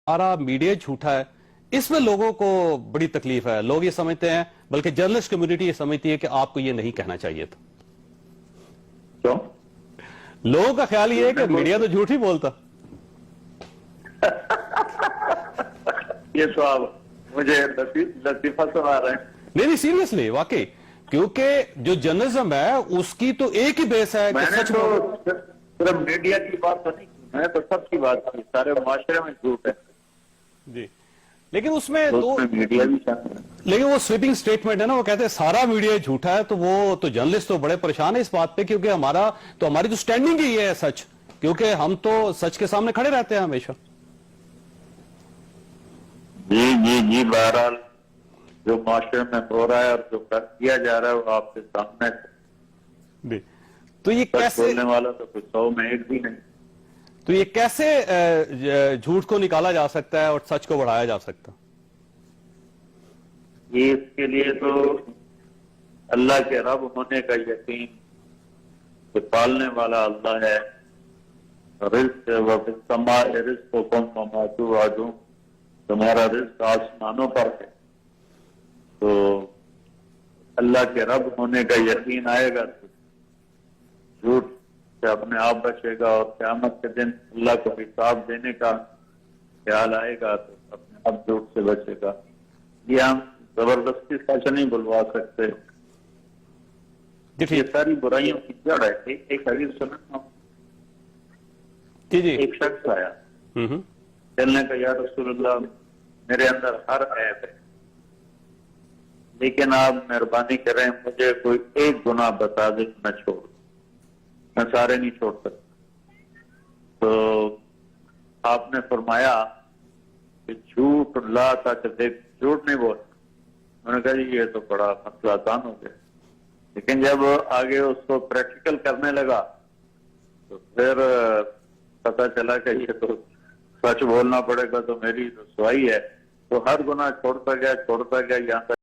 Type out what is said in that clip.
सारा मीडिया झूठा है, इसमें लोगों को बड़ी तकलीफ है। लोग ये समझते हैं, बल्कि जर्नलिस्ट कम्युनिटी ये समझती है कि आपको ये नहीं कहना चाहिए था। क्यों? लोगों का ख्याल ये है कि मीडिया तो झूठ ही बोलता। ये तो आप मुझे लतीफा सुना रहे हैं। नहीं सीरियसली, वाकई, क्योंकि जो जर्नलिज्म है उसकी तो एक ही बेस है कि मैंने सच तो बोलो। सिर्फ मीडिया की बात तो नहीं की, मैंने तो सबकी बात की। सारे मुआशरे में झूठ है जी, लेकिन उसमें तो दो, उसमें मीडिया भी शामिल है। लेकिन वो स्वीपिंग स्टेटमेंट है ना, वो कहते हैं सारा मीडिया झूठा है, तो वो तो जर्नलिस्ट तो बड़े परेशान है इस बात पे, क्योंकि हमारी तो स्टैंडिंग ही है सच, क्योंकि हम तो सच के सामने खड़े रहते हैं हमेशा। जी बहरहाल जो मुआशरे में हो रहा है और जो कर किया जा रहा है वो आपके सामने है। तो ये सच कैसे, बोलने वाला तो कुछ 100 में एक भी नहीं। तो ये कैसे झूठ को निकाला जा सकता है और सच को बढ़ाया जा सकता? ये इसके लिए तो अल्लाह के रब होने का यकीन, कि पालने वाला अल्लाह है। रिज़्क़ तुम्हारा रिज़्क़ आसमानों पर है, तो अल्लाह के रब होने का यकीन आएगा तो झूठ से अपने आप बचेगा, और क़यामत के दिन अल्लाह को हिसाब देने का ख्याल आएगा तो अपने आप झूठ से बचेगा। ये हम जबरदस्ती सच नहीं बुलवा सकते। ये सारी बुराइयों की जड़ है। एक हदीस सुना, जी एक शख्स आया कहने का, या रसूलल्लाह मेरे अंदर हर ऐब है, लेकिन आप मेहरबानी करें मुझे कोई एक गुनाह बता दे मैं छोड़, मैं सारे नहीं छोड़ सकता। तो आपने फरमाया कि झूठ ला तक देख, झूठ नहीं बोल। उन्होंने कहा जी ये तो बड़ा मसला आसान हो गया, लेकिन जब आगे उसको प्रैक्टिकल करने लगा तो फिर पता चला कि ये तो सच बोलना पड़ेगा, तो मेरी रसवाई है। तो हर गुनाह छोड़ता गया यहाँ तक